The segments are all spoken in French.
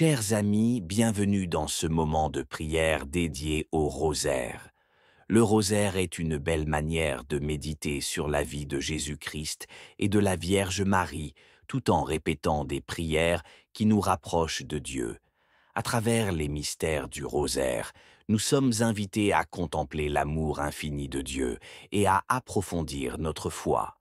Chers amis, bienvenue dans ce moment de prière dédié au rosaire. Le rosaire est une belle manière de méditer sur la vie de Jésus-Christ et de la Vierge Marie, tout en répétant des prières qui nous rapprochent de Dieu. À travers les mystères du rosaire, nous sommes invités à contempler l'amour infini de Dieu et à approfondir notre foi.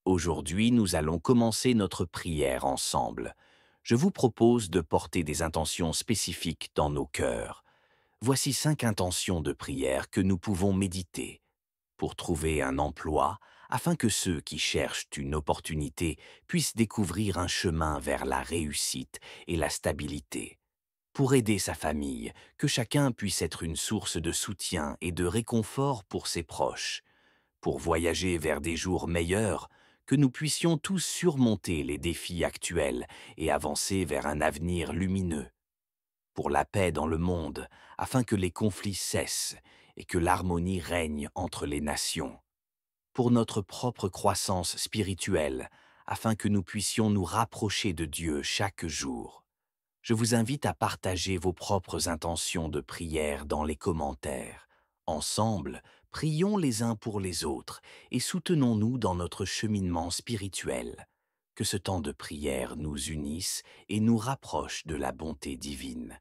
Aujourd'hui, nous allons commencer notre prière ensemble. Je vous propose de porter des intentions spécifiques dans nos cœurs. Voici 5 intentions de prière que nous pouvons méditer. Pour trouver un emploi, afin que ceux qui cherchent une opportunité puissent découvrir un chemin vers la réussite et la stabilité. Pour aider sa famille, que chacun puisse être une source de soutien et de réconfort pour ses proches. Pour voyager vers des jours meilleurs, que nous puissions tous surmonter les défis actuels et avancer vers un avenir lumineux. Pour la paix dans le monde, afin que les conflits cessent et que l'harmonie règne entre les nations. Pour notre propre croissance spirituelle, afin que nous puissions nous rapprocher de Dieu chaque jour. Je vous invite à partager vos propres intentions de prière dans les commentaires. Ensemble, prions les uns pour les autres et soutenons-nous dans notre cheminement spirituel. Que ce temps de prière nous unisse et nous rapproche de la bonté divine.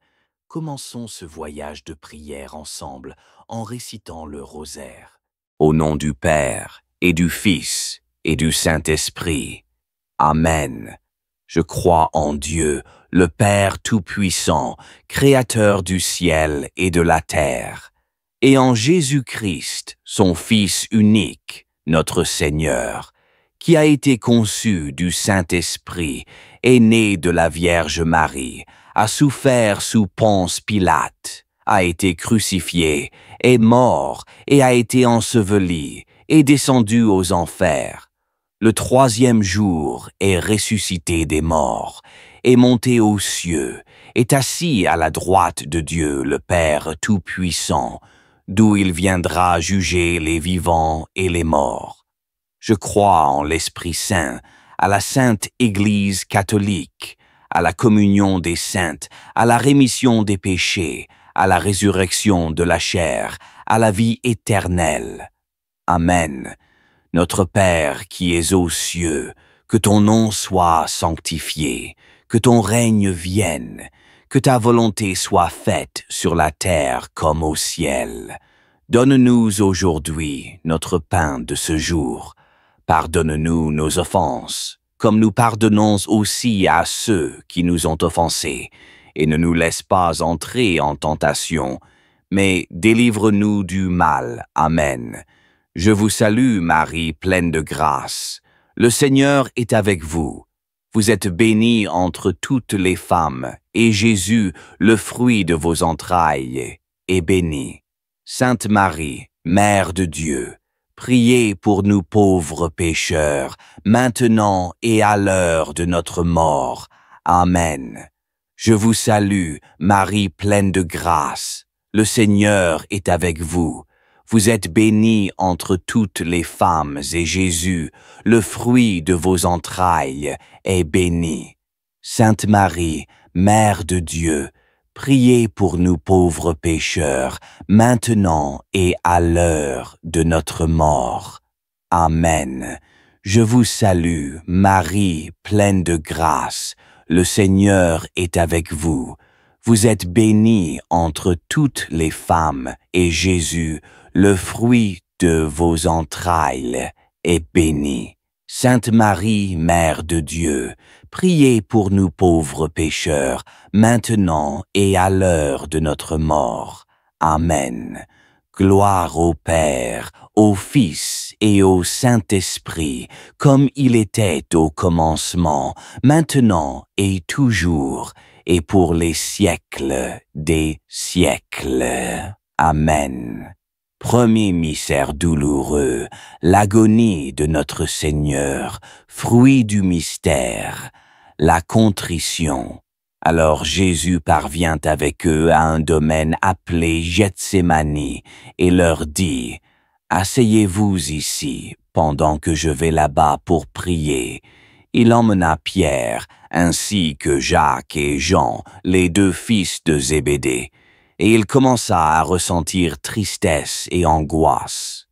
Commençons ce voyage de prière ensemble en récitant le rosaire. Au nom du Père, et du Fils, et du Saint-Esprit. Amen. Je crois en Dieu, le Père Tout-Puissant, Créateur du ciel et de la terre, et en Jésus-Christ, son Fils unique, notre Seigneur, qui a été conçu du Saint-Esprit, est né de la Vierge Marie, a souffert sous Ponce Pilate, a été crucifié, est mort et a été enseveli, est descendu aux enfers. Le 3e jour est ressuscité des morts, est monté aux cieux, est assis à la droite de Dieu le Père Tout-Puissant, d'où il viendra juger les vivants et les morts. Je crois en l'Esprit Saint, à la Sainte Église catholique, à la communion des saintes, à la rémission des péchés, à la résurrection de la chair, à la vie éternelle. Amen. Notre Père qui es aux cieux, que ton nom soit sanctifié, que ton règne vienne, que ta volonté soit faite sur la terre comme au ciel. Donne-nous aujourd'hui notre pain de ce jour. Pardonne-nous nos offenses, comme nous pardonnons aussi à ceux qui nous ont offensés, et ne nous laisse pas entrer en tentation, mais délivre-nous du mal. Amen. Je vous salue, Marie, pleine de grâce. Le Seigneur est avec vous. Vous êtes bénie entre toutes les femmes, et Jésus, le fruit de vos entrailles, est béni. Sainte Marie, Mère de Dieu, priez pour nous pauvres pécheurs, maintenant et à l'heure de notre mort. Amen. Je vous salue, Marie pleine de grâce. Le Seigneur est avec vous. Vous êtes bénie entre toutes les femmes, et Jésus, le fruit de vos entrailles, est béni. Sainte Marie, Mère de Dieu, priez pour nous pauvres pécheurs, maintenant et à l'heure de notre mort. Amen. Je vous salue, Marie, pleine de grâce. Le Seigneur est avec vous. Vous êtes bénie entre toutes les femmes, et Jésus, le fruit de vos entrailles, est béni. Sainte Marie, Mère de Dieu, priez pour nous pauvres pécheurs, maintenant et à l'heure de notre mort. Amen. Gloire au Père, au Fils et au Saint-Esprit, comme il était au commencement, maintenant et toujours, et pour les siècles des siècles. Amen. Premier mystère douloureux, l'agonie de notre Seigneur, fruit du mystère, la contrition. Alors Jésus parvient avec eux à un domaine appelé Gethsémani et leur dit « Asseyez-vous ici pendant que je vais là-bas pour prier. » Il emmena Pierre, ainsi que Jacques et Jean, les deux fils de Zébédée, et il commença à ressentir tristesse et angoisse.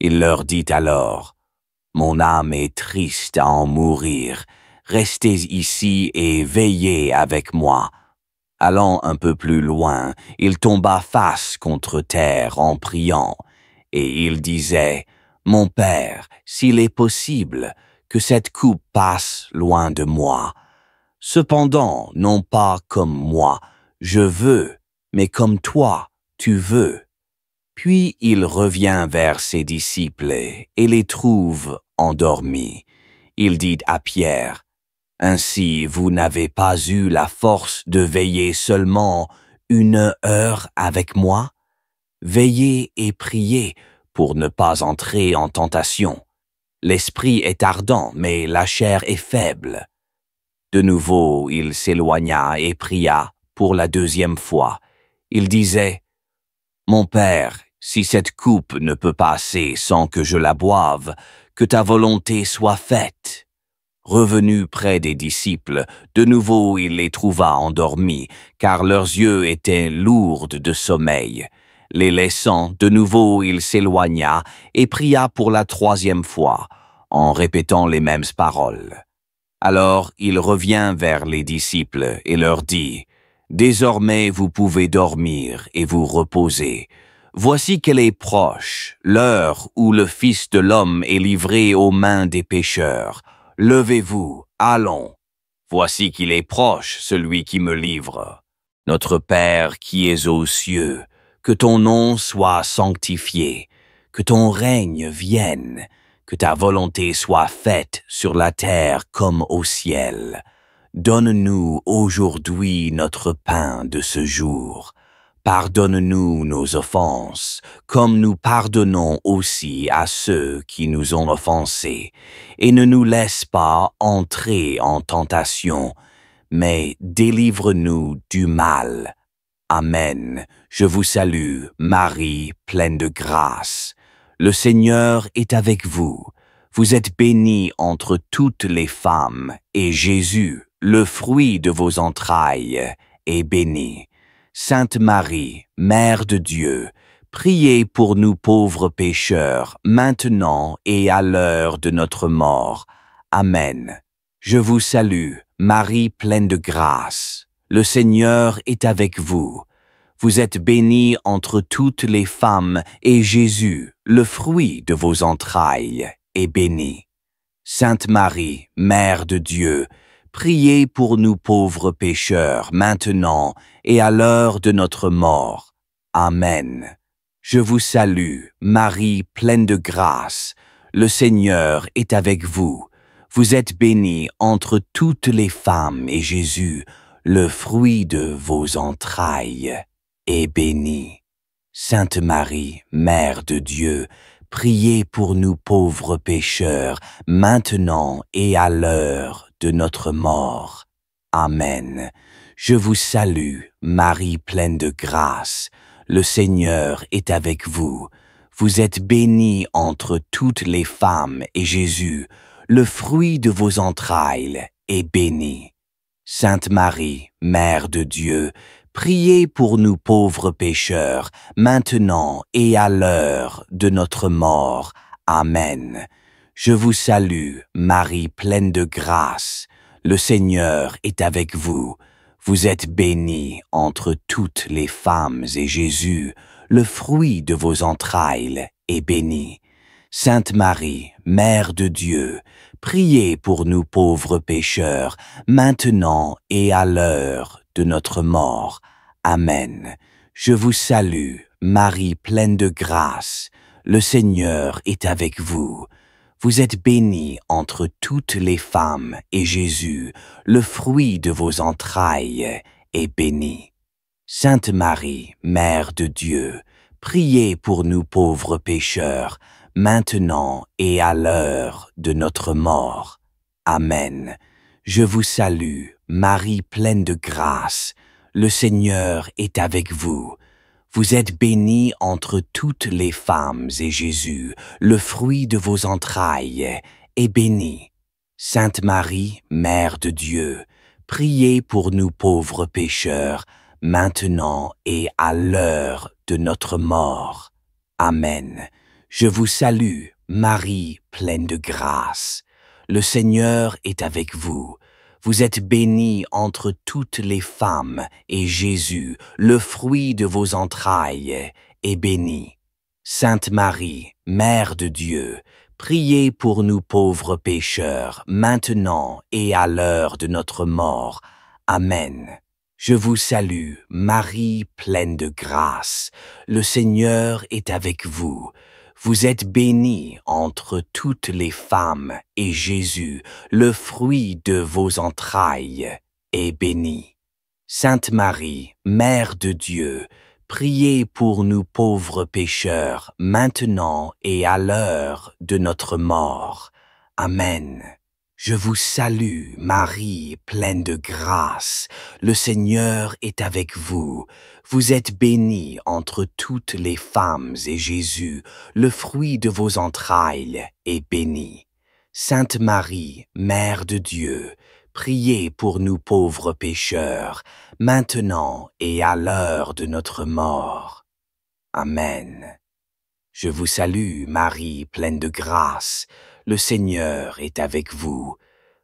Il leur dit alors, « Mon âme est triste à en mourir, restez ici et veillez avec moi. » Allant un peu plus loin, il tomba face contre terre en priant, et il disait, « Mon Père, s'il est possible, que cette coupe passe loin de moi. Cependant, non pas comme moi, je veux, mais comme toi, tu veux. » Puis il revient vers ses disciples et les trouve endormis. Il dit à Pierre, « Ainsi vous n'avez pas eu la force de veiller seulement 1 heure avec moi? Veillez et priez pour ne pas entrer en tentation. L'esprit est ardent, mais la chair est faible. » De nouveau, il s'éloigna et pria pour la 2e fois. Il disait, « Mon Père, si cette coupe ne peut passer sans que je la boive, que ta volonté soit faite. » Revenu près des disciples, de nouveau il les trouva endormis, car leurs yeux étaient lourds de sommeil. Les laissant, de nouveau il s'éloigna et pria pour la 3e fois, en répétant les mêmes paroles. Alors il revient vers les disciples et leur dit, « Désormais vous pouvez dormir et vous reposer. Voici qu'elle est proche, l'heure où le Fils de l'homme est livré aux mains des pécheurs. Levez-vous, allons. Voici qu'il est proche, celui qui me livre. Notre Père qui es aux cieux, que ton nom soit sanctifié, que ton règne vienne, que ta volonté soit faite sur la terre comme au ciel. Donne-nous aujourd'hui notre pain de ce jour. Pardonne-nous nos offenses, comme nous pardonnons aussi à ceux qui nous ont offensés, et ne nous laisse pas entrer en tentation, mais délivre-nous du mal. Amen. Je vous salue, Marie, pleine de grâce. Le Seigneur est avec vous. Vous êtes bénie entre toutes les femmes, et Jésus, le fruit de vos entrailles, est béni. Sainte Marie, Mère de Dieu, priez pour nous pauvres pécheurs, maintenant et à l'heure de notre mort. Amen. Je vous salue, Marie pleine de grâce. Le Seigneur est avec vous. Vous êtes bénie entre toutes les femmes, et Jésus, le fruit de vos entrailles, est béni. Sainte Marie, Mère de Dieu, priez pour nous pauvres pécheurs, maintenant et à l'heure de notre mort. Amen. Je vous salue, Marie pleine de grâce. Le Seigneur est avec vous. Vous êtes bénie entre toutes les femmes, et Jésus, le fruit de vos entrailles, est béni. Sainte Marie, Mère de Dieu, priez pour nous pauvres pécheurs, maintenant et à l'heure de notre mort. Amen. Je vous salue, Marie pleine de grâce. Le Seigneur est avec vous. Vous êtes bénie entre toutes les femmes, et Jésus, le fruit de vos entrailles, est béni. Sainte Marie, Mère de Dieu, priez pour nous pauvres pécheurs, maintenant et à l'heure de notre mort. Amen. Je vous salue, Marie pleine de grâce. Le Seigneur est avec vous. Vous êtes bénie entre toutes les femmes, et Jésus, le fruit de vos entrailles, est béni. Sainte Marie, Mère de Dieu, priez pour nous pauvres pécheurs, maintenant et à l'heure de notre mort. Amen. Je vous salue, Marie pleine de grâce. Le Seigneur est avec vous. Vous êtes bénie entre toutes les femmes, et Jésus, le fruit de vos entrailles, est béni. Sainte Marie, Mère de Dieu, priez pour nous pauvres pécheurs, maintenant et à l'heure de notre mort. Amen. Je vous salue, Marie pleine de grâce. Le Seigneur est avec vous. Vous êtes bénie entre toutes les femmes, et Jésus, le fruit de vos entrailles, est béni. Sainte Marie, Mère de Dieu, priez pour nous pauvres pécheurs, maintenant et à l'heure de notre mort. Amen. Je vous salue, Marie, pleine de grâce. Le Seigneur est avec vous. Vous êtes bénie entre toutes les femmes, et Jésus, le fruit de vos entrailles, est béni. Sainte Marie, Mère de Dieu, priez pour nous pauvres pécheurs, maintenant et à l'heure de notre mort. Amen. Je vous salue, Marie, pleine de grâce. Le Seigneur est avec vous. Vous êtes bénie entre toutes les femmes, et Jésus, le fruit de vos entrailles, est béni. Sainte Marie, Mère de Dieu, priez pour nous pauvres pécheurs, maintenant et à l'heure de notre mort. Amen. Je vous salue, Marie, pleine de grâce. Le Seigneur est avec vous. Vous êtes bénie entre toutes les femmes, et Jésus, le fruit de vos entrailles, est béni. Sainte Marie, Mère de Dieu, priez pour nous pauvres pécheurs, maintenant et à l'heure de notre mort. Amen. Je vous salue, Marie, pleine de grâce. Le Seigneur est avec vous.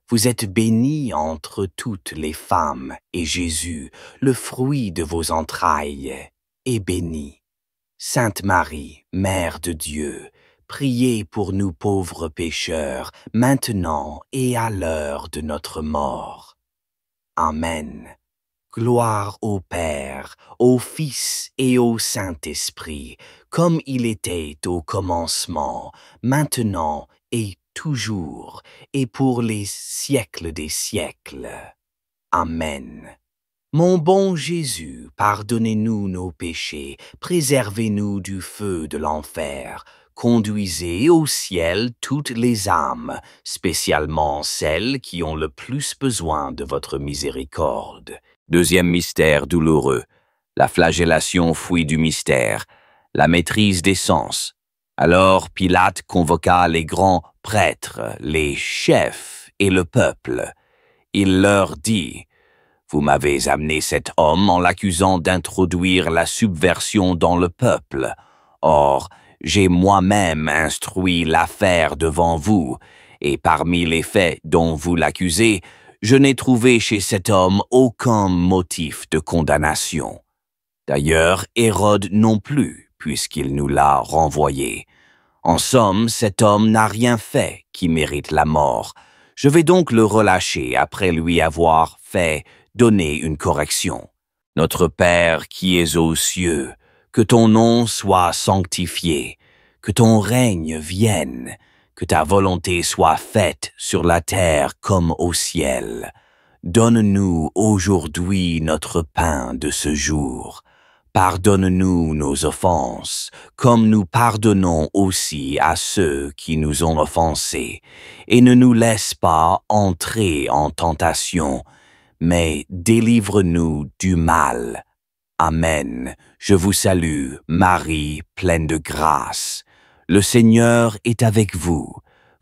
Vous êtes bénie entre toutes les femmes, et Jésus, le fruit de vos entrailles, est béni. Sainte Marie, Mère de Dieu, priez pour nous pauvres pécheurs, maintenant et à l'heure de notre mort. Amen. Gloire au Père, au Fils et au Saint-Esprit, comme il était au commencement, maintenant et toujours, et pour les siècles des siècles. Amen. Mon bon Jésus, pardonnez-nous nos péchés, préservez-nous du feu de l'enfer, conduisez au ciel toutes les âmes, spécialement celles qui ont le plus besoin de votre miséricorde. Deuxième mystère douloureux, la flagellation fouille du mystère, la maîtrise des sens. Alors Pilate convoqua les grands prêtres, les chefs et le peuple. Il leur dit: « Vous m'avez amené cet homme en l'accusant d'introduire la subversion dans le peuple. Or, j'ai moi-même instruit l'affaire devant vous, et parmi les faits dont vous l'accusez, je n'ai trouvé chez cet homme aucun motif de condamnation. D'ailleurs, Hérode non plus, puisqu'il nous l'a renvoyé. En somme, cet homme n'a rien fait qui mérite la mort. Je vais donc le relâcher après lui avoir fait donner une correction. Notre Père qui es aux cieux, que ton nom soit sanctifié, que ton règne vienne, que ta volonté soit faite sur la terre comme au ciel. Donne-nous aujourd'hui notre pain de ce jour. Pardonne-nous nos offenses, comme nous pardonnons aussi à ceux qui nous ont offensés, et ne nous laisse pas entrer en tentation, mais délivre-nous du mal. Amen. Je vous salue, Marie, pleine de grâce. Le Seigneur est avec vous.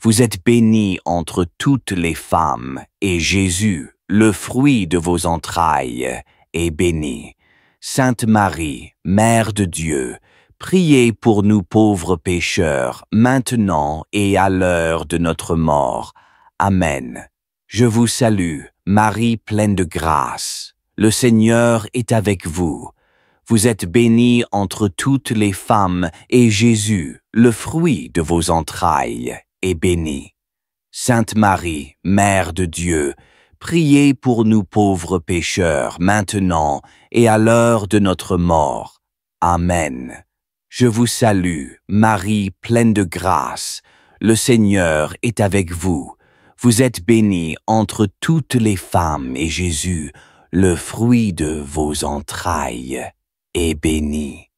Vous êtes bénie entre toutes les femmes, et Jésus, le fruit de vos entrailles, est béni. Sainte Marie, Mère de Dieu, priez pour nous pauvres pécheurs, maintenant et à l'heure de notre mort. Amen. Je vous salue, Marie pleine de grâce. Le Seigneur est avec vous. Vous êtes bénie entre toutes les femmes, et Jésus, le fruit de vos entrailles, est béni. Sainte Marie, Mère de Dieu, priez pour nous pauvres pécheurs, maintenant et à l'heure de notre mort. Amen. Je vous salue, Marie pleine de grâce. Le Seigneur est avec vous. Vous êtes bénie entre toutes les femmes, et Jésus, le fruit de vos entrailles, est béni.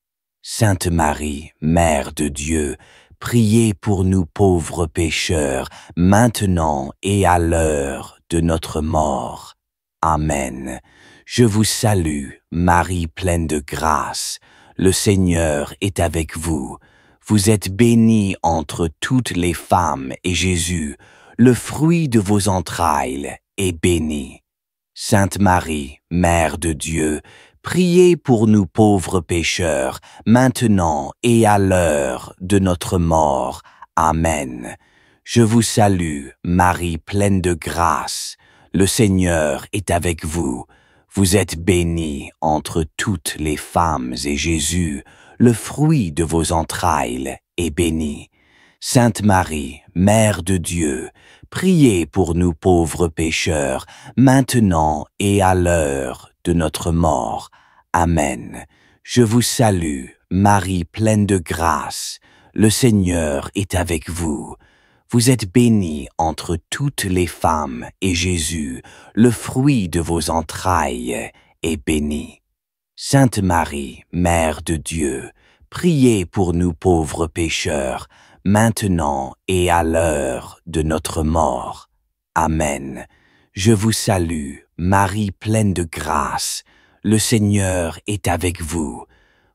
Sainte Marie, Mère de Dieu, priez pour nous pauvres pécheurs, maintenant et à l'heure de notre mort. Amen. Je vous salue, Marie pleine de grâce. Le Seigneur est avec vous. Vous êtes bénie entre toutes les femmes, et Jésus, le fruit de vos entrailles, est béni. Sainte Marie, Mère de Dieu, priez pour nous pauvres pécheurs, maintenant et à l'heure de notre mort. Amen. Je vous salue, Marie pleine de grâce. Le Seigneur est avec vous. Vous êtes bénie entre toutes les femmes et Jésus, le fruit de vos entrailles, est béni. Sainte Marie, Mère de Dieu, priez pour nous pauvres pécheurs, maintenant et à l'heure de notre mort. Amen. Je vous salue, Marie pleine de grâce. Le Seigneur est avec vous. Vous êtes bénie entre toutes les femmes, et Jésus, le fruit de vos entrailles, est béni. Sainte Marie, Mère de Dieu, priez pour nous pauvres pécheurs, maintenant et à l'heure de notre mort. Amen. Je vous salue, Marie pleine de grâce. Le Seigneur est avec vous.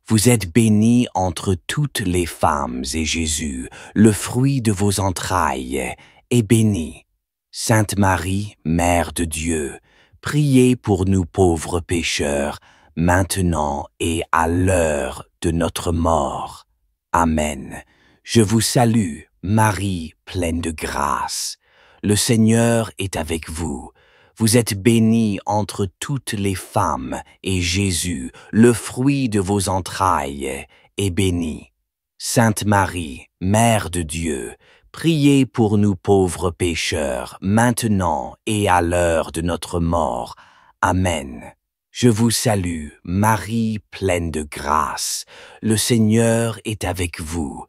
Vous êtes bénie entre toutes les femmes, et Jésus, le fruit de vos entrailles, est béni. Sainte Marie, Mère de Dieu, priez pour nous pauvres pécheurs, maintenant et à l'heure de notre mort. Amen. Je vous salue, Marie pleine de grâce. Le Seigneur est avec vous. Vous êtes bénie entre toutes les femmes, et Jésus, le fruit de vos entrailles, est béni. Sainte Marie, Mère de Dieu, priez pour nous pauvres pécheurs, maintenant et à l'heure de notre mort. Amen. Je vous salue, Marie pleine de grâce. Le Seigneur est avec vous.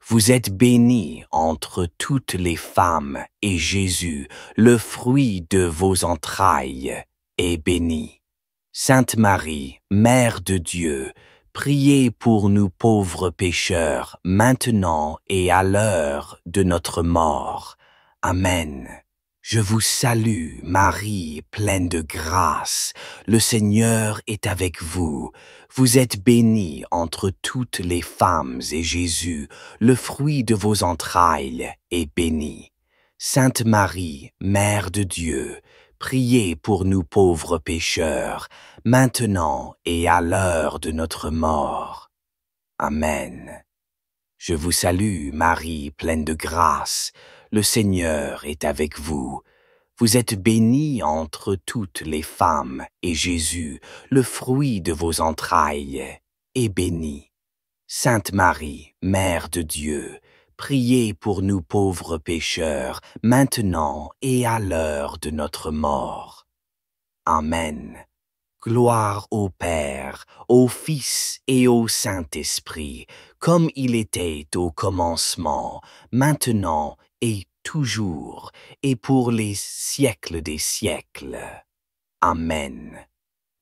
Vous êtes bénie entre toutes les femmes, et Jésus, le fruit de vos entrailles, est béni. Sainte Marie, Mère de Dieu, priez pour nous pauvres pécheurs, maintenant et à l'heure de notre mort. Amen. Je vous salue, Marie, pleine de grâce. Le Seigneur est avec vous. Vous êtes bénie entre toutes les femmes, et Jésus, le fruit de vos entrailles, est béni. Sainte Marie, Mère de Dieu, priez pour nous pauvres pécheurs, maintenant et à l'heure de notre mort. Amen. Je vous salue, Marie, pleine de grâce. Le Seigneur est avec vous. Vous êtes bénie entre toutes les femmes, et Jésus, le fruit de vos entrailles, est béni. Sainte Marie, Mère de Dieu, priez pour nous pauvres pécheurs, maintenant et à l'heure de notre mort. Amen. Gloire au Père, au Fils et au Saint-Esprit, comme il était au commencement, maintenant et toujours, et pour les siècles des siècles. Amen.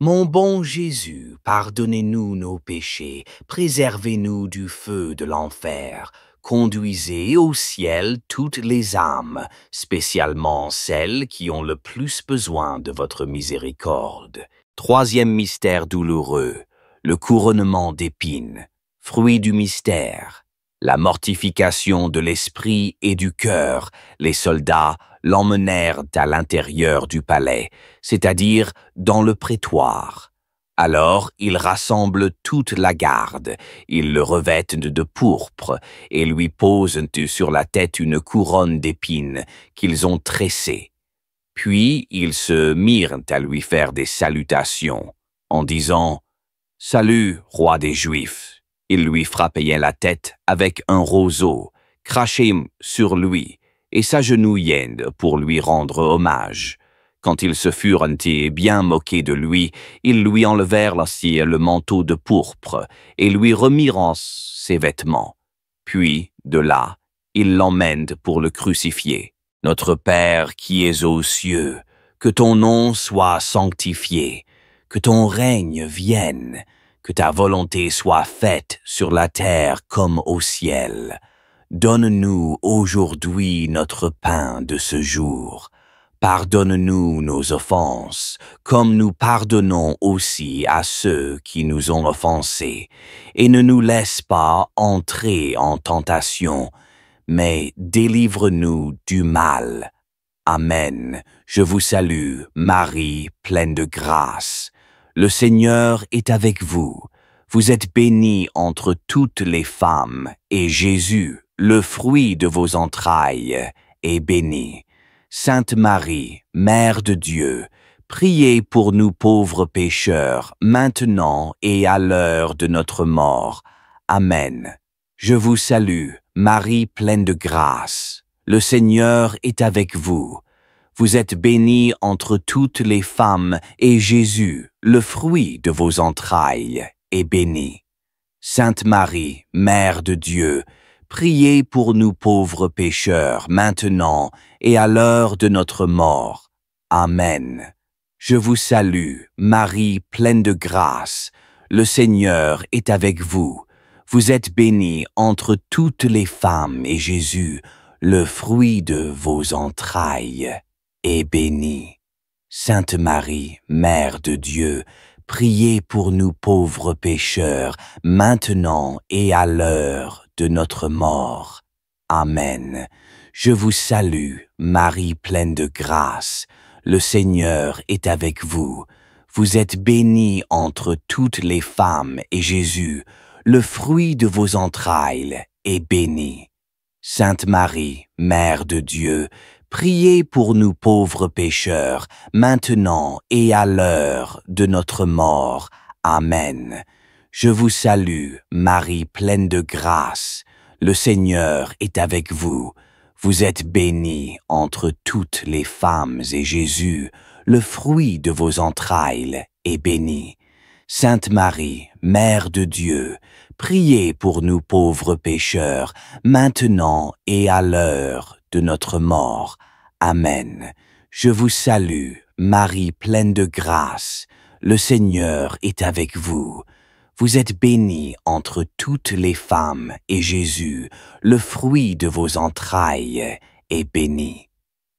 Mon bon Jésus, pardonnez-nous nos péchés, préservez-nous du feu de l'enfer, conduisez au ciel toutes les âmes, spécialement celles qui ont le plus besoin de votre miséricorde. Troisième mystère douloureux, le couronnement d'épines, fruit du mystère. La mortification de l'esprit et du cœur, les soldats l'emmenèrent à l'intérieur du palais, c'est-à-dire dans le prétoire. Alors ils rassemblent toute la garde, ils le revêtent de pourpre et lui posent sur la tête une couronne d'épines qu'ils ont tressée. Puis ils se mirent à lui faire des salutations, en disant « Salut, roi des Juifs !» Ils lui frappaient la tête avec un roseau, crachaient sur lui et s'agenouillaient pour lui rendre hommage. Quand ils se furent bien moqués de lui, ils lui enlevèrent le manteau de pourpre et lui remirent ses vêtements. Puis, de là, ils l'emmènent pour le crucifier. Notre Père qui es aux cieux, que ton nom soit sanctifié, que ton règne vienne, que ta volonté soit faite sur la terre comme au ciel. Donne-nous aujourd'hui notre pain de ce jour. Pardonne-nous nos offenses, comme nous pardonnons aussi à ceux qui nous ont offensés, et ne nous laisse pas entrer en tentation, mais délivre-nous du mal. Amen. Je vous salue, Marie, pleine de grâce. Le Seigneur est avec vous. Vous êtes bénie entre toutes les femmes, et Jésus, le fruit de vos entrailles, est béni. Sainte Marie, Mère de Dieu, priez pour nous pauvres pécheurs, maintenant et à l'heure de notre mort. Amen. Je vous salue, Marie pleine de grâce. Le Seigneur est avec vous. Vous êtes bénie entre toutes les femmes, et Jésus, le fruit de vos entrailles, est béni. Sainte Marie, Mère de Dieu, priez pour nous pauvres pécheurs, maintenant et à l'heure de notre mort. Amen. Je vous salue, Marie pleine de grâce. Le Seigneur est avec vous. Vous êtes bénie entre toutes les femmes, et Jésus, le fruit de vos entrailles, est béni. Sainte Marie, Mère de Dieu, priez pour nous pauvres pécheurs, maintenant et à l'heure de notre mort. Amen. Je vous salue, Marie pleine de grâce. Le Seigneur est avec vous. Vous êtes bénie entre toutes les femmes, et Jésus, le fruit de vos entrailles, est béni. Sainte Marie, Mère de Dieu, priez pour nous pauvres pécheurs, maintenant et à l'heure de notre mort. Amen. Je vous salue, Marie pleine de grâce. Le Seigneur est avec vous. Vous êtes bénie entre toutes les femmes, et Jésus, le fruit de vos entrailles, est béni. Sainte Marie, Mère de Dieu, priez pour nous pauvres pécheurs, maintenant et à l'heure de notre mort. Amen. Je vous salue, Marie pleine de grâce. Le Seigneur est avec vous. Vous êtes bénie entre toutes les femmes, et Jésus, le fruit de vos entrailles, est béni.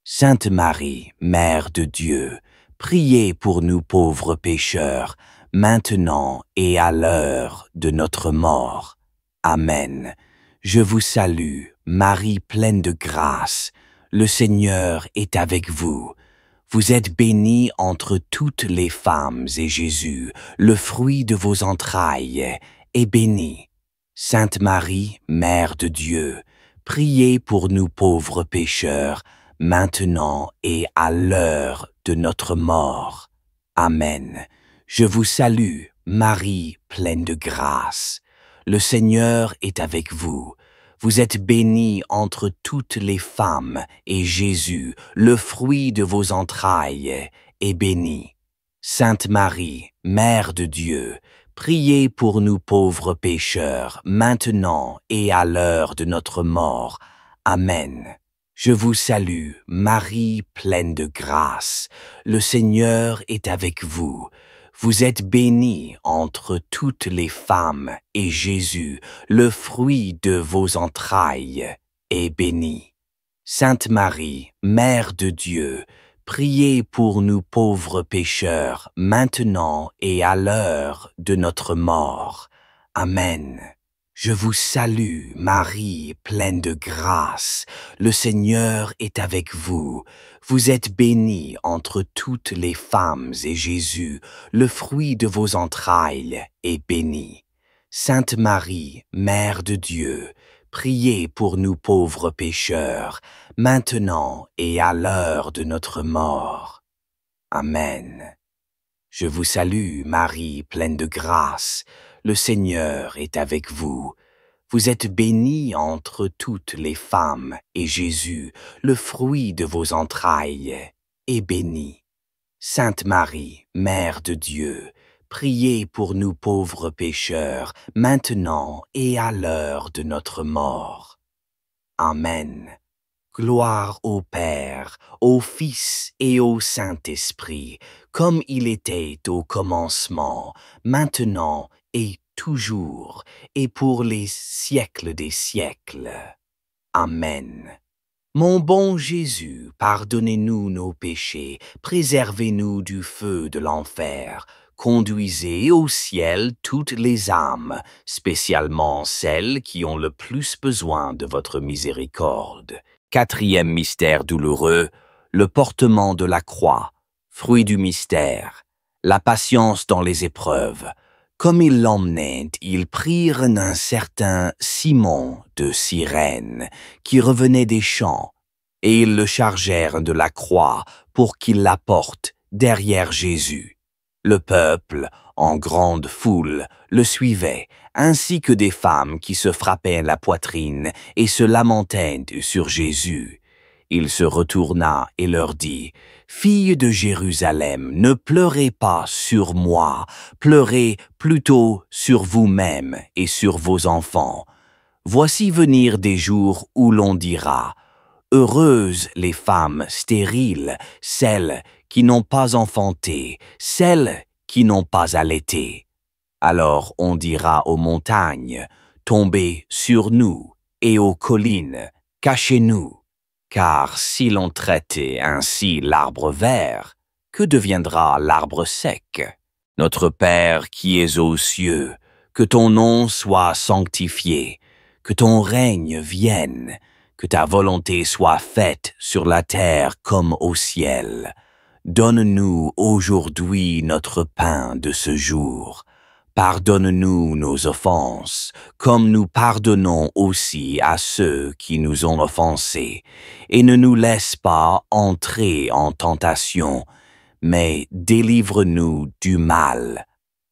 Sainte Marie, Mère de Dieu, priez pour nous pauvres pécheurs, maintenant et à l'heure de notre mort. Amen. Je vous salue, Marie pleine de grâce. Le Seigneur est avec vous. Vous êtes bénie entre toutes les femmes, et Jésus, le fruit de vos entrailles, est béni. Sainte Marie, Mère de Dieu, priez pour nous pauvres pécheurs, maintenant et à l'heure de notre mort. Amen. Je vous salue, Marie pleine de grâce. Le Seigneur est avec vous. Vous êtes bénie entre toutes les femmes, et Jésus, le fruit de vos entrailles, est béni. Sainte Marie, Mère de Dieu, priez pour nous pauvres pécheurs, maintenant et à l'heure de notre mort. Amen. Je vous salue, Marie pleine de grâce. Le Seigneur est avec vous. Vous êtes bénie entre toutes les femmes, et Jésus, le fruit de vos entrailles, est béni. Sainte Marie, Mère de Dieu, priez pour nous pauvres pécheurs, maintenant et à l'heure de notre mort. Amen. Je vous salue, Marie, pleine de grâce. Le Seigneur est avec vous. Vous êtes bénie entre toutes les femmes, et Jésus, le fruit de vos entrailles, est béni. Sainte Marie, Mère de Dieu, priez pour nous pauvres pécheurs, maintenant et à l'heure de notre mort. Amen. Je vous salue, Marie, pleine de grâce. Le Seigneur est avec vous. Vous êtes bénie entre toutes les femmes, et Jésus, le fruit de vos entrailles, est béni. Sainte Marie, Mère de Dieu, priez pour nous pauvres pécheurs, maintenant et à l'heure de notre mort. Amen. Gloire au Père, au Fils et au Saint-Esprit, comme il était au commencement, maintenant et toujours, et pour les siècles des siècles. Amen. Mon bon Jésus, pardonnez-nous nos péchés, préservez-nous du feu de l'enfer, conduisez au ciel toutes les âmes, spécialement celles qui ont le plus besoin de votre miséricorde. Quatrième mystère douloureux, le portement de la croix, fruit du mystère, la patience dans les épreuves. Comme ils l'emmenaient, ils prirent un certain Simon de Cyrène, qui revenait des champs, et ils le chargèrent de la croix pour qu'il la porte derrière Jésus. Le peuple, en grande foule, le suivait, ainsi que des femmes qui se frappaient la poitrine et se lamentaient sur Jésus. Il se retourna et leur dit, « Filles de Jérusalem, ne pleurez pas sur moi, pleurez plutôt sur vous-même et sur vos enfants. Voici venir des jours où l'on dira, « Heureuses les femmes stériles, celles qui n'ont pas enfanté, celles qui n'ont pas allaité. » Alors on dira aux montagnes, « Tombez sur nous, et aux collines, cachez-nous. » Car si l'on traitait ainsi l'arbre vert, que deviendra l'arbre sec? Notre Père qui es aux cieux, que ton nom soit sanctifié, que ton règne vienne, que ta volonté soit faite sur la terre comme au ciel. Donne-nous aujourd'hui notre pain de ce jour. Pardonne-nous nos offenses, comme nous pardonnons aussi à ceux qui nous ont offensés, et ne nous laisse pas entrer en tentation, mais délivre-nous du mal.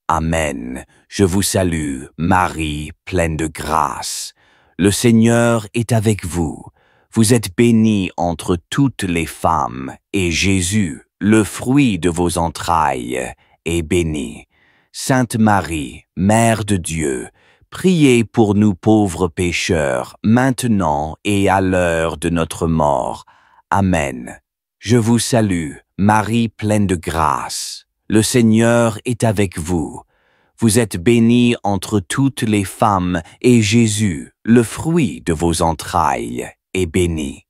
Amen. Je vous salue, Marie, pleine de grâce. Le Seigneur est avec vous. Vous êtes bénie entre toutes les femmes, et Jésus, le fruit de vos entrailles, est béni. Sainte Marie, Mère de Dieu, priez pour nous pauvres pécheurs, maintenant et à l'heure de notre mort. Amen. Je vous salue, Marie pleine de grâce. Le Seigneur est avec vous. Vous êtes bénie entre toutes les femmes, et Jésus, le fruit de vos entrailles, est béni.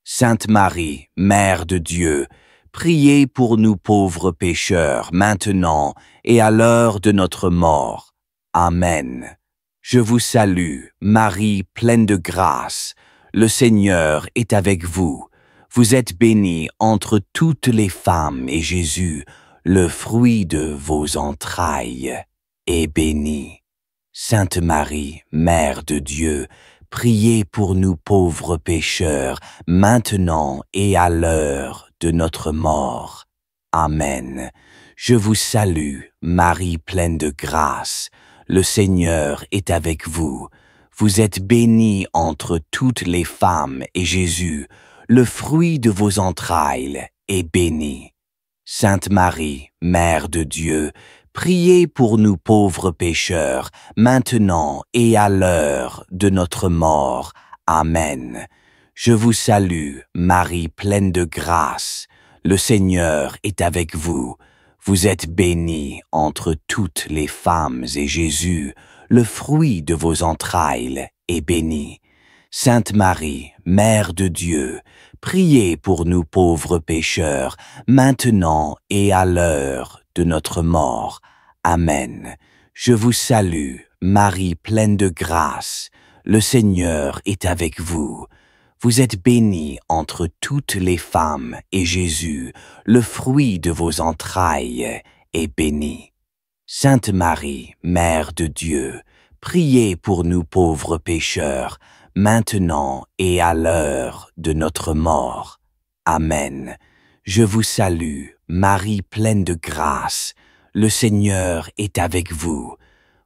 Sainte Marie, Mère de Dieu, priez pour nous pauvres pécheurs, maintenant et à l'heure de notre mort. Amen. Je vous salue, Marie pleine de grâce. Le Seigneur est avec vous. Vous êtes bénie entre toutes les femmes, et Jésus, le fruit de vos entrailles, est béni. Sainte Marie, Mère de Dieu, priez pour nous pauvres pécheurs, maintenant et à l'heure de notre mort. Amen. Je vous salue, Marie pleine de grâce. Le Seigneur est avec vous. Vous êtes bénie entre toutes les femmes, et Jésus, le fruit de vos entrailles, est béni. Sainte Marie, Mère de Dieu, priez pour nous pauvres pécheurs, maintenant et à l'heure de notre mort. Amen. Je vous salue, Marie pleine de grâce. Le Seigneur est avec vous. Vous êtes bénie entre toutes les femmes, et Jésus, le fruit de vos entrailles, est béni. Sainte Marie, Mère de Dieu, priez pour nous pauvres pécheurs, maintenant et à l'heure de notre mort. Amen. Je vous salue, Marie pleine de grâce. Le Seigneur est avec vous. Vous êtes bénie entre toutes les femmes, et Jésus, le fruit de vos entrailles, est béni. Sainte Marie, Mère de Dieu, priez pour nous pauvres pécheurs, maintenant et à l'heure de notre mort. Amen. Je vous salue, Marie pleine de grâce. Le Seigneur est avec vous.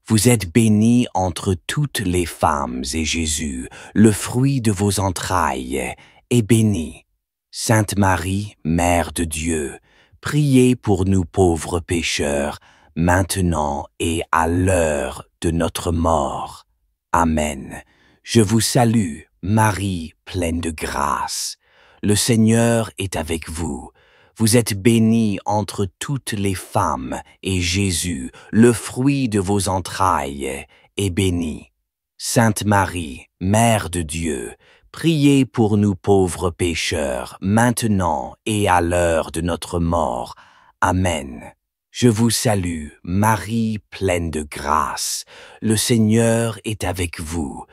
Vous êtes bénie entre toutes les femmes, et Jésus, le fruit de vos entrailles, est béni. Sainte Marie, Mère de Dieu, priez pour nous pauvres pécheurs, maintenant et à l'heure de notre mort. Amen. Je vous salue, Marie pleine de grâce. Le Seigneur est avec vous. Vous êtes bénie entre toutes les femmes, et Jésus, le fruit de vos entrailles, est béni. Sainte Marie, Mère de Dieu, priez pour nous pauvres pécheurs, maintenant et à l'heure de notre mort. Amen. Je vous salue, Marie pleine de grâce. Le Seigneur est avec vous.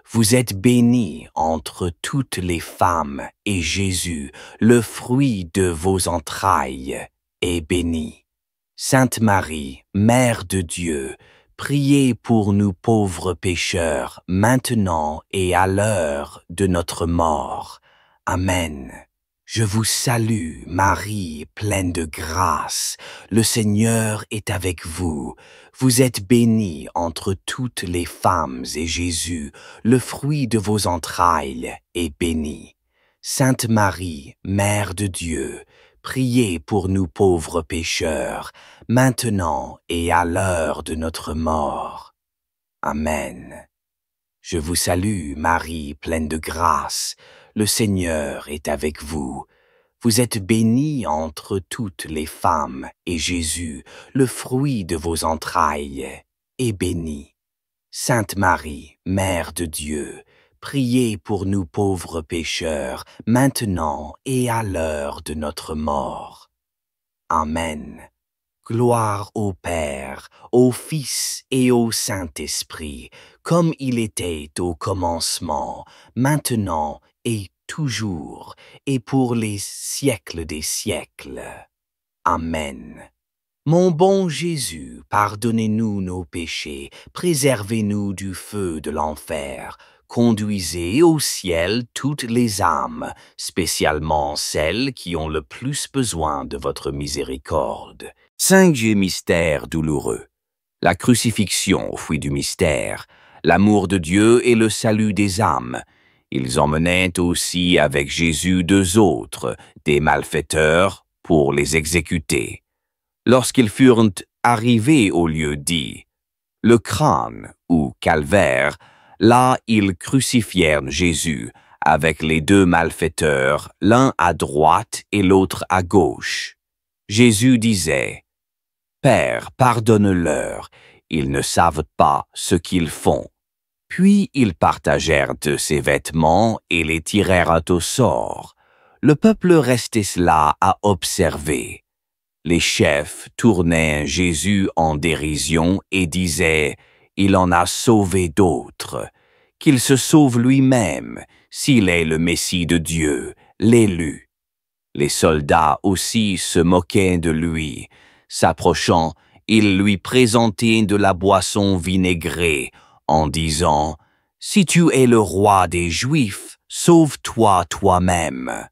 vous êtes bénie entre toutes les femmes, et Jésus, le fruit de vos entrailles, est béni. Sainte Marie, Mère de Dieu, priez pour nous pauvres pécheurs, maintenant et à l'heure de notre mort. Amen. Je vous salue, Marie, pleine de grâce. Le Seigneur est avec vous. Vous êtes bénie entre toutes les femmes, et Jésus, le fruit de vos entrailles, est béni. Sainte Marie, Mère de Dieu, priez pour nous pauvres pécheurs, maintenant et à l'heure de notre mort. Amen. Je vous salue, Marie, pleine de grâce. Le Seigneur est avec vous. Vous êtes bénie entre toutes les femmes, et Jésus, le fruit de vos entrailles, est béni. Sainte Marie, Mère de Dieu, priez pour nous pauvres pécheurs, maintenant et à l'heure de notre mort. Amen. Gloire au Père, au Fils et au Saint-Esprit, comme il était au commencement, maintenant et toujours, et pour les siècles des siècles. Amen. Mon bon Jésus, pardonnez-nous nos péchés, préservez-nous du feu de l'enfer, conduisez au ciel toutes les âmes, spécialement celles qui ont le plus besoin de votre miséricorde. 5e mystère douloureux. La crucifixion au fruit du mystère, l'amour de Dieu et le salut des âmes. Ils emmenaient aussi avec Jésus 2 autres, des malfaiteurs, pour les exécuter. Lorsqu'ils furent arrivés au lieu dit, le crâne ou calvaire, là ils crucifièrent Jésus avec les 2 malfaiteurs, l'un à droite et l'autre à gauche. Jésus disait, « Père, pardonne-leur, ils ne savent pas ce qu'ils font. » Puis ils partagèrent ses vêtements et les tirèrent au sort. Le peuple restait là à observer. Les chefs tournaient Jésus en dérision et disaient « Il en a sauvé d'autres. Qu'il se sauve lui-même, s'il est le Messie de Dieu, l'élu. » Les soldats aussi se moquaient de lui. S'approchant, ils lui présentaient de la boisson vinaigrée, en disant « Si tu es le roi des Juifs, sauve-toi toi-même. »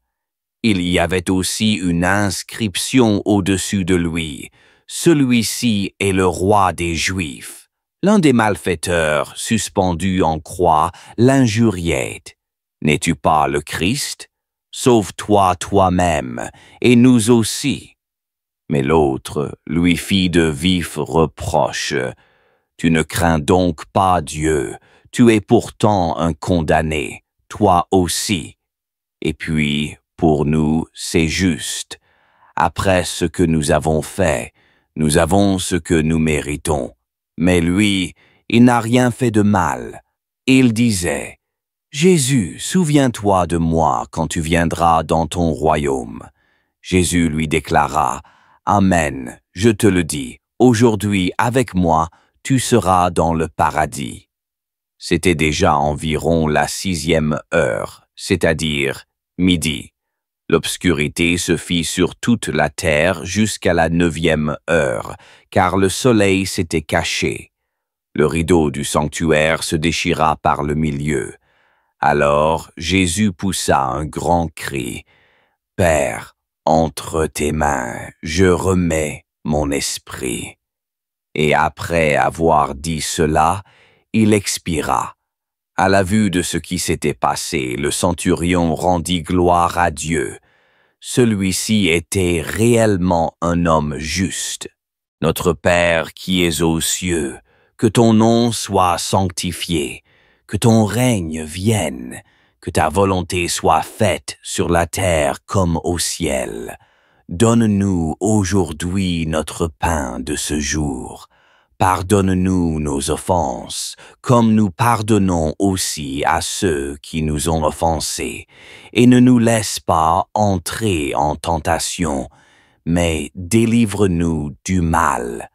Il y avait aussi une inscription au-dessus de lui. « Celui-ci est le roi des Juifs. » L'un des malfaiteurs, suspendu en croix, l'injuriait. « N'es-tu pas le Christ? Sauve-toi toi-même, et nous aussi. » Mais l'autre lui fit de vifs reproches. « Tu ne crains donc pas Dieu, tu es pourtant un condamné, toi aussi. Et puis, pour nous, c'est juste. Après ce que nous avons fait, nous avons ce que nous méritons. Mais lui, il n'a rien fait de mal. » Il disait, « Jésus, souviens-toi de moi quand tu viendras dans ton royaume. » Jésus lui déclara, « Amen, je te le dis, aujourd'hui avec moi, tu seras dans le paradis. » C'était déjà environ la 6e heure, c'est-à-dire midi. L'obscurité se fit sur toute la terre jusqu'à la 9e heure, car le soleil s'était caché. Le rideau du sanctuaire se déchira par le milieu. Alors Jésus poussa un grand cri. « Père, entre tes mains, je remets mon esprit. » Et après avoir dit cela, il expira. À la vue de ce qui s'était passé, le centurion rendit gloire à Dieu. Celui-ci était réellement un homme juste. « Notre Père qui es aux cieux, que ton nom soit sanctifié, que ton règne vienne, que ta volonté soit faite sur la terre comme au ciel. Donne-nous aujourd'hui notre pain de ce jour. Pardonne-nous nos offenses, comme nous pardonnons aussi à ceux qui nous ont offensés, et ne nous laisse pas entrer en tentation, mais délivre-nous du mal.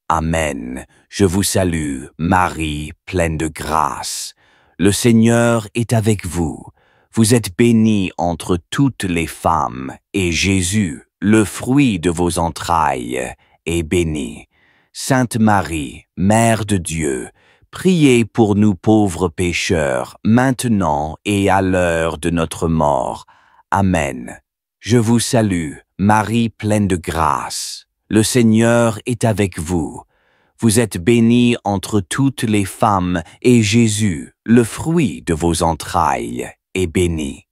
Amen. Je vous salue, Marie, pleine de grâce. Le Seigneur est avec vous. Vous êtes bénie entre toutes les femmes, et Jésus, le fruit de vos entrailles, est béni. Sainte Marie, Mère de Dieu, priez pour nous pauvres pécheurs, maintenant et à l'heure de notre mort. Amen. Je vous salue, Marie pleine de grâce. Le Seigneur est avec vous. Vous êtes bénie entre toutes les femmes, et Jésus, le fruit de vos entrailles, est béni.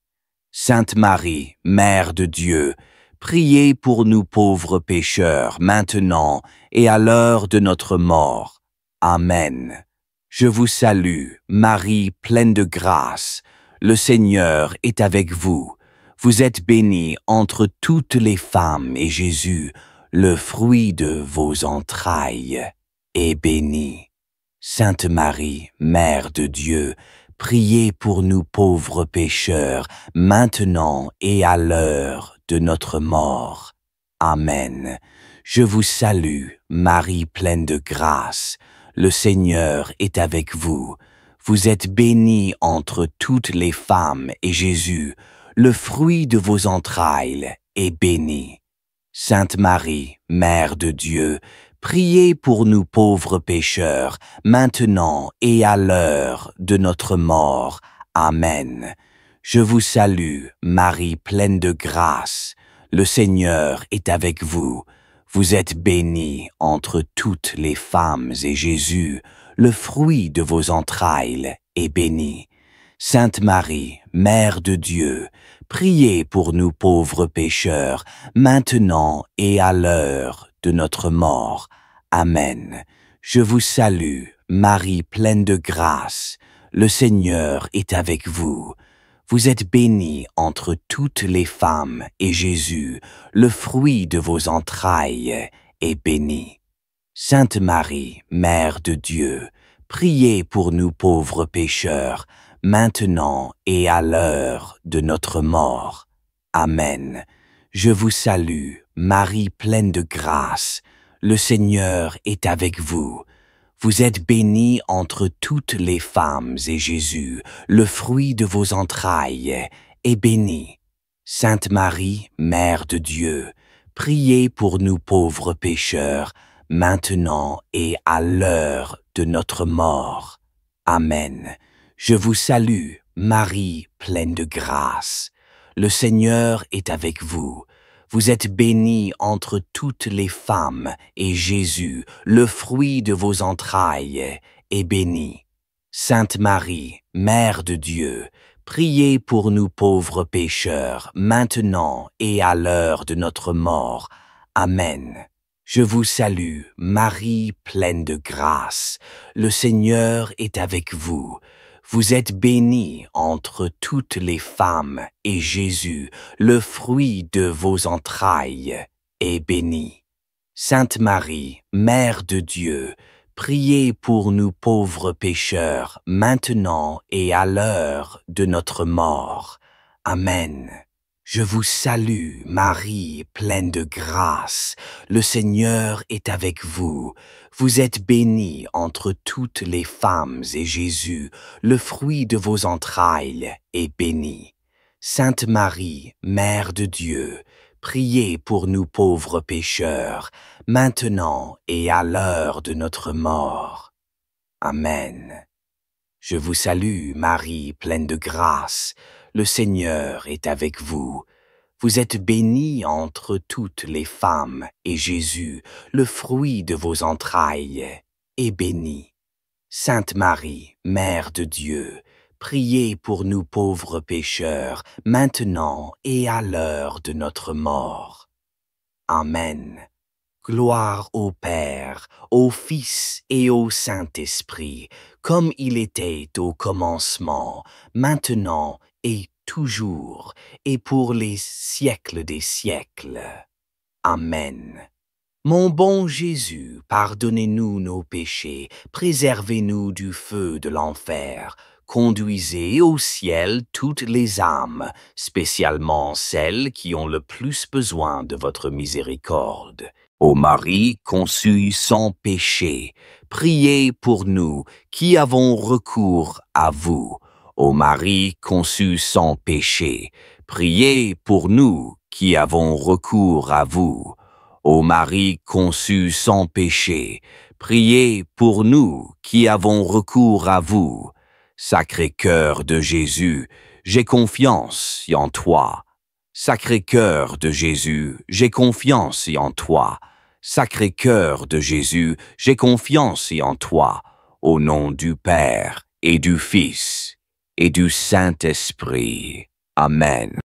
Sainte Marie, Mère de Dieu, priez pour nous pauvres pécheurs, maintenant et à l'heure de notre mort. Amen. Je vous salue, Marie pleine de grâce. Le Seigneur est avec vous. Vous êtes bénie entre toutes les femmes, et Jésus, le fruit de vos entrailles, est béni. Sainte Marie, Mère de Dieu, priez pour nous pauvres pécheurs, maintenant et à l'heure de notre mort. Amen. Je vous salue, Marie pleine de grâce. Le Seigneur est avec vous. Vous êtes bénie entre toutes les femmes, et Jésus, le fruit de vos entrailles, est béni. Sainte Marie, Mère de Dieu, priez pour nous pauvres pécheurs, maintenant et à l'heure de notre mort. Amen. Je vous salue, Marie pleine de grâce. Le Seigneur est avec vous. Vous êtes bénie entre toutes les femmes, et Jésus, le fruit de vos entrailles, est béni. Sainte Marie, Mère de Dieu, priez pour nous pauvres pécheurs, maintenant et à l'heure de notre mort. Amen. Je vous salue, Marie pleine de grâce. Le Seigneur est avec vous. Vous êtes bénie entre toutes les femmes, et Jésus, le fruit de vos entrailles, est béni. Sainte Marie, Mère de Dieu, priez pour nous pauvres pécheurs, maintenant et à l'heure de notre mort. Amen. Je vous salue, Marie pleine de grâce. Le Seigneur est avec vous. Vous êtes bénie entre toutes les femmes, et Jésus, le fruit de vos entrailles, est béni. Sainte Marie, Mère de Dieu, priez pour nous pauvres pécheurs, maintenant et à l'heure de notre mort. Amen. Je vous salue, Marie pleine de grâce. Le Seigneur est avec vous. Vous êtes bénie entre toutes les femmes, et Jésus, le fruit de vos entrailles, est béni. Sainte Marie, Mère de Dieu, priez pour nous pauvres pécheurs, maintenant et à l'heure de notre mort. Amen. Je vous salue, Marie pleine de grâce. Le Seigneur est avec vous. Vous êtes bénie entre toutes les femmes, et Jésus, le fruit de vos entrailles, est béni. Sainte Marie, Mère de Dieu, priez pour nous pauvres pécheurs, maintenant et à l'heure de notre mort. Amen. Je vous salue, Marie, pleine de grâce. Le Seigneur est avec vous. Vous êtes bénie entre toutes les femmes, et Jésus, le fruit de vos entrailles, est béni. Sainte Marie, Mère de Dieu, priez pour nous pauvres pécheurs, maintenant et à l'heure de notre mort. Amen. Je vous salue, Marie, pleine de grâce. Le Seigneur est avec vous. Vous êtes bénie entre toutes les femmes, et Jésus, le fruit de vos entrailles, est béni. Sainte Marie, Mère de Dieu, priez pour nous pauvres pécheurs, maintenant et à l'heure de notre mort. Amen. Gloire au Père, au Fils et au Saint-Esprit, comme il était au commencement, maintenant et toujours, et pour les siècles des siècles. Amen. Mon bon Jésus, pardonnez-nous nos péchés, préservez-nous du feu de l'enfer, conduisez au ciel toutes les âmes, spécialement celles qui ont le plus besoin de votre miséricorde. Ô Marie conçue sans péché, priez pour nous qui avons recours à vous. Ô Marie conçue sans péché, priez pour nous qui avons recours à vous. Ô Marie conçue sans péché, priez pour nous qui avons recours à vous. Sacré-Cœur de Jésus, j'ai confiance en toi. Sacré-Cœur de Jésus, j'ai confiance en toi. Sacré-Cœur de Jésus, j'ai confiance en toi. Au nom du Père et du Fils et du Saint-Esprit. Amen.